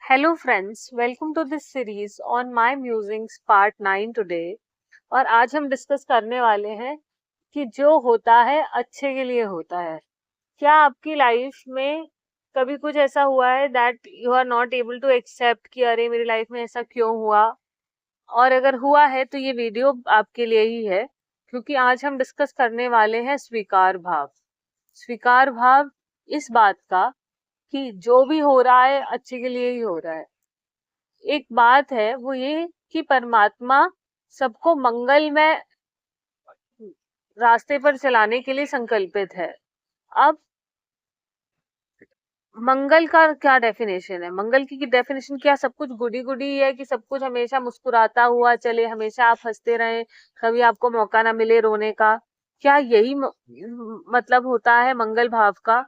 Hello friends, welcome to this series on my musings part 9 today. और आज हम discuss करने वाले हैं कि जो होता है अच्छे के लिए होता है। क्या आपकी लाइफ में कभी कुछ ऐसा हुआ है that you are not able to accept कि अरे मेरी लाइफ में ऐसा क्यों हुआ? और अगर हुआ है तो ये वीडियो आपके लिए ही है, क्योंकि आज हम डिस्कस करने वाले हैं स्वीकार भाव। स्वीकार भाव इस बात का कि जो भी हो रहा है अच्छे के लिए ही हो रहा है। एक बात है वो ये कि परमात्मा सबको मंगलमय रास्ते पर चलाने के लिए संकल्पित है। अब मंगल का क्या डेफिनेशन है? मंगल की डेफिनेशन क्या सब कुछ गुडी गुडी है कि सब कुछ हमेशा मुस्कुराता हुआ चले, हमेशा आप हंसते रहें, कभी आपको मौका ना मिले रोने का? क्या यही मतलब होता है मंगल भाव का?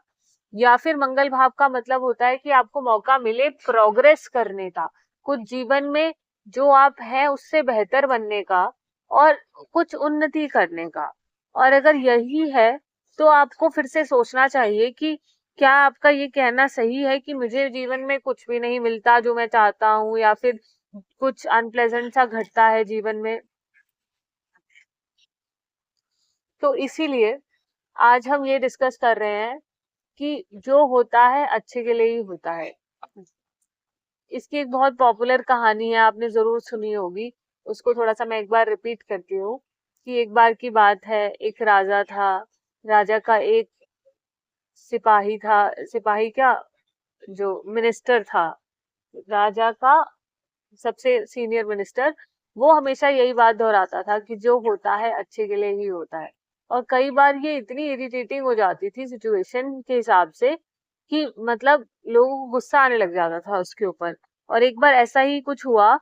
या फिर मंगल भाव का मतलब होता है कि आपको मौका मिले प्रोग्रेस करने का, कुछ जीवन में जो आप हैं उससे बेहतर बनने का और कुछ उन्नति करने का। और अगर यही है तो आपको फिर से सोचना चाहिए कि क्या आपका ये कहना सही है कि मुझे जीवन में कुछ भी नहीं मिलता जो मैं चाहता हूँ, या फिर कुछ अनप्लेजेंट सा घटता है जीवन में। तो इसीलिए आज हम ये डिस्कस कर रहे हैं कि जो होता है अच्छे के लिए ही होता है। इसकी एक बहुत पॉपुलर कहानी है, आपने जरूर सुनी होगी। उसको थोड़ा सा मैं एक बार रिपीट करती हूँ कि एक बार की बात है, एक राजा था। राजा का एक सिपाही था, सिपाही क्या, जो मिनिस्टर था, राजा का सबसे सीनियर मिनिस्टर, वो हमेशा यही बात दोहराता था कि जो होता है अच्छे के लिए ही होता है। और कई बार ये इतनी इरिटेटिंग हो जाती थी सिचुएशन के हिसाब से कि मतलब लोगों को गुस्सा आने लग जाता था उसके ऊपर। और एक बार ऐसा ही कुछ हुआ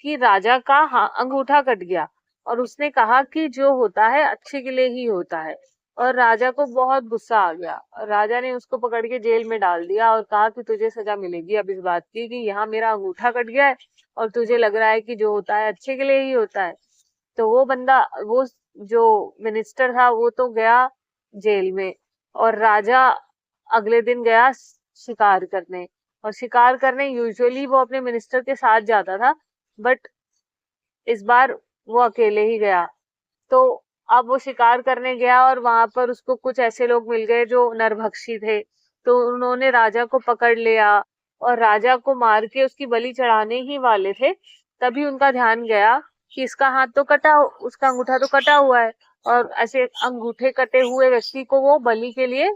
कि राजा का अंगूठा कट गया और उसने कहा कि जो होता है अच्छे के लिए ही होता है। और राजा को बहुत गुस्सा आ गया। राजा ने उसको पकड़ के जेल में डाल दिया और कहा कि तुझे सजा मिलेगी अब इस बात की कि यहाँ मेरा अंगूठा कट गया है और तुझे लग रहा है कि जो होता है अच्छे के लिए ही होता है। तो वो बंदा, वो जो मिनिस्टर था, वो तो गया जेल में। और राजा अगले दिन गया शिकार करने। और शिकार करने यूजुअली वो अपने मिनिस्टर के साथ जाता था, बट इस बार वो अकेले ही गया। तो अब वो शिकार करने गया और वहां पर उसको कुछ ऐसे लोग मिल गए जो नरभक्षी थे। तो उन्होंने राजा को पकड़ लिया और राजा को मार के उसकी बलि चढ़ाने ही वाले थे। तभी उनका ध्यान गया कि इसका हाथ तो कटा, उसका अंगूठा तो कटा हुआ है, और ऐसे अंगूठे कटे हुए व्यक्ति को वो बलि के लिए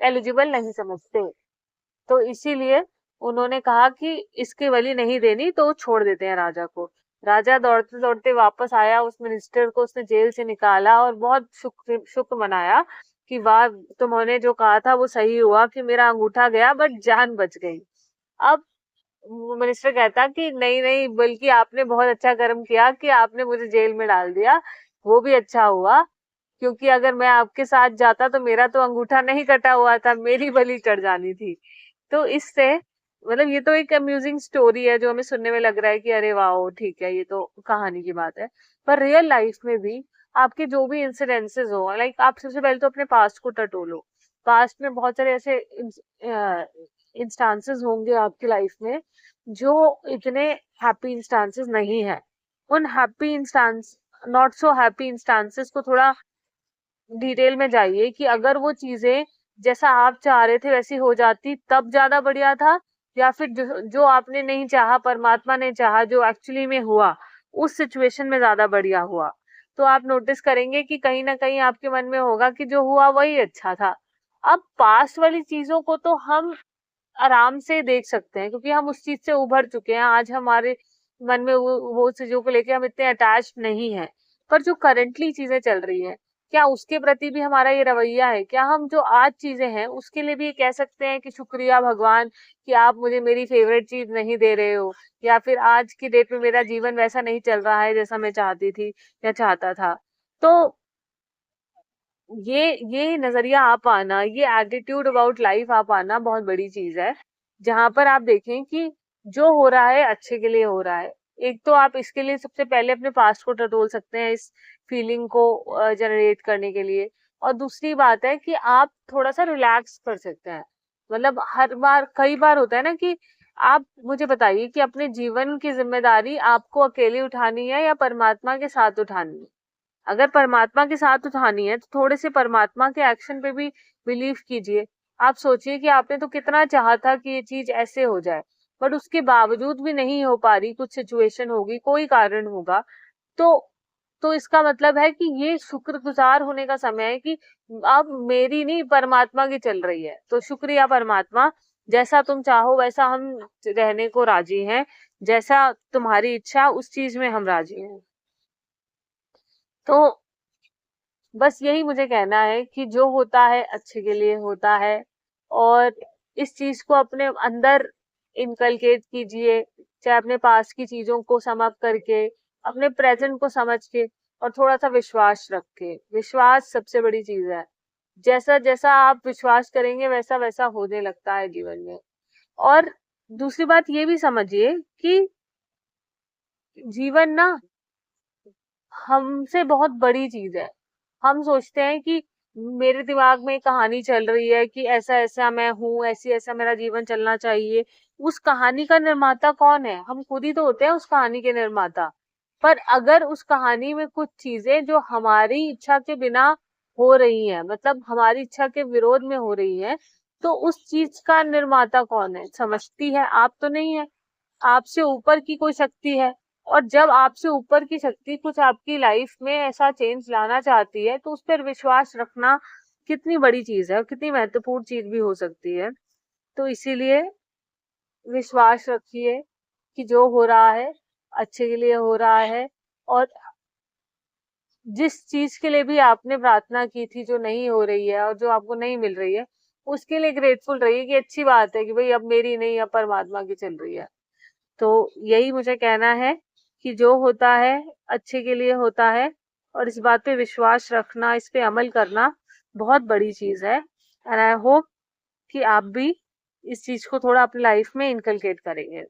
एलिजिबल नहीं समझते। तो इसीलिए उन्होंने कहा कि इसकी बलि नहीं देनी, तो छोड़ देते हैं राजा को। राजा दौड़ते दौड़ते वापस आया, उस मिनिस्टर को उसने जेल से निकाला और बहुत शुक्र मनाया कि वाह, तुमने जो कहा था वो सही हुआ कि मेरा अंगूठा गया बट जान बच गई। अब मिनिस्टर कहता कि नहीं नहीं, बल्कि आपने बहुत अच्छा कर्म किया कि आपने मुझे जेल में डाल दिया, वो भी अच्छा हुआ, क्योंकि अगर मैं आपके साथ जाता तो मेरा तो अंगूठा नहीं कटा हुआ था, मेरी बलि चढ़ जानी थी। तो इससे मतलब ये तो एक अम्यूजिंग स्टोरी है जो हमें सुनने में लग रहा है कि अरे वाह ठीक है, ये तो कहानी की बात है। पर रियल लाइफ में भी आपके जो भी इंसिडेंसेस हो, लाइक आप सबसे पहले तो अपने पास्ट को टटोलो। पास्ट में बहुत सारे ऐसे इंस्टांसेस होंगे आपकी लाइफ में जो इतने हैप्पी इंस्टांसेस नहीं है। उन happy instance, not so happy instances को थोड़ा डिटेल में जाइए कि अगर वो चीजें जैसा आप चाह रहे थे वैसी हो जाती तब ज्यादा बढ़िया था, या फिर जो आपने नहीं चाहा, परमात्मा ने चाहा, जो एक्चुअली में हुआ उस सिचुएशन में ज्यादा बढ़िया हुआ। तो आप नोटिस करेंगे कि कहीं ना कहीं आपके मन में होगा कि जो हुआ वही अच्छा था। अब पास्ट वाली चीजों को तो हम आराम से देख सकते हैं क्योंकि हम उस चीज से उभर चुके हैं। आज हमारे मन में वो चीजों को लेके हम इतने अटैच नहीं है। पर जो करंटली चीजें चल रही है, क्या उसके प्रति भी हमारा ये रवैया है? क्या हम जो आज चीजें हैं उसके लिए भी कह सकते हैं कि शुक्रिया भगवान कि आप मुझे मेरी फेवरेट चीज नहीं दे रहे हो, या फिर आज की डेट में मेरा जीवन वैसा नहीं चल रहा है जैसा मैं चाहती थी या चाहता था? तो ये नजरिया आ पाना, ये एटीट्यूड अबाउट लाइफ आ पाना बहुत बड़ी चीज है, जहां पर आप देखें कि जो हो रहा है अच्छे के लिए हो रहा है। एक तो आप इसके लिए सबसे पहले अपने पास्ट को टटोल सकते हैं इस फीलिंग को जनरेट करने के लिए। और दूसरी बात है कि आप थोड़ा सा रिलैक्स कर सकते हैं। मतलब हर बार, कई बार होता है ना कि आप मुझे बताइए कि अपने जीवन की जिम्मेदारी आपको अकेले उठानी है या परमात्मा के साथ उठानी है? अगर परमात्मा के साथ उठानी है तो थोड़े से परमात्मा के एक्शन पे भी बिलीव कीजिए। आप सोचिए कि आपने तो कितना चाहा था कि ये चीज ऐसे हो जाए, बट उसके बावजूद भी नहीं हो पा रही, कुछ सिचुएशन होगी, कोई कारण होगा, तो इसका मतलब है कि ये शुक्रगुजार होने का समय है कि अब मेरी नहीं, परमात्मा की चल रही है। तो शुक्रिया परमात्मा, जैसा तुम चाहो वैसा हम रहने को राजी हैं, जैसा तुम्हारी इच्छा उस चीज में हम राजी हैं। तो बस यही मुझे कहना है कि जो होता है अच्छे के लिए होता है, और इस चीज को अपने अंदर इनकलकेट कीजिए, चाहे अपने पास की चीजों को समाप्त करके, अपने प्रेजेंट को समझ के, और थोड़ा सा विश्वास रख के। विश्वास सबसे बड़ी चीज है। जैसा जैसा आप विश्वास करेंगे वैसा वैसा होने लगता है जीवन में। और दूसरी बात ये भी समझिए कि जीवन ना हमसे बहुत बड़ी चीज है। हम सोचते हैं कि मेरे दिमाग में कहानी चल रही है कि ऐसा ऐसा मैं हूँ, ऐसी ऐसा मेरा जीवन चलना चाहिए। उस कहानी का निर्माता कौन है? हम खुद ही तो होते हैं उस कहानी के निर्माता। पर अगर उस कहानी में कुछ चीजें जो हमारी इच्छा के बिना हो रही हैं, मतलब हमारी इच्छा के विरोध में हो रही है, तो उस चीज का निर्माता कौन है? समझती है आप तो नहीं है, आपसे ऊपर की कोई शक्ति है। और जब आपसे ऊपर की शक्ति कुछ आपकी लाइफ में ऐसा चेंज लाना चाहती है, तो उस पर विश्वास रखना कितनी बड़ी चीज है और कितनी महत्वपूर्ण चीज भी हो सकती है। तो इसीलिए विश्वास रखिए कि जो हो रहा है अच्छे के लिए हो रहा है। और जिस चीज के लिए भी आपने प्रार्थना की थी, जो नहीं हो रही है और जो आपको नहीं मिल रही है, उसके लिए ग्रेटफुल रहिए कि अच्छी बात है कि भाई अब मेरी नहीं, अब परमात्मा की चल रही है। तो यही मुझे कहना है कि जो होता है अच्छे के लिए होता है, और इस बात पे विश्वास रखना, इस पे अमल करना बहुत बड़ी चीज है। एंड आई होप कि आप भी इस चीज को थोड़ा अपनी लाइफ में इनकलकेट करेंगे।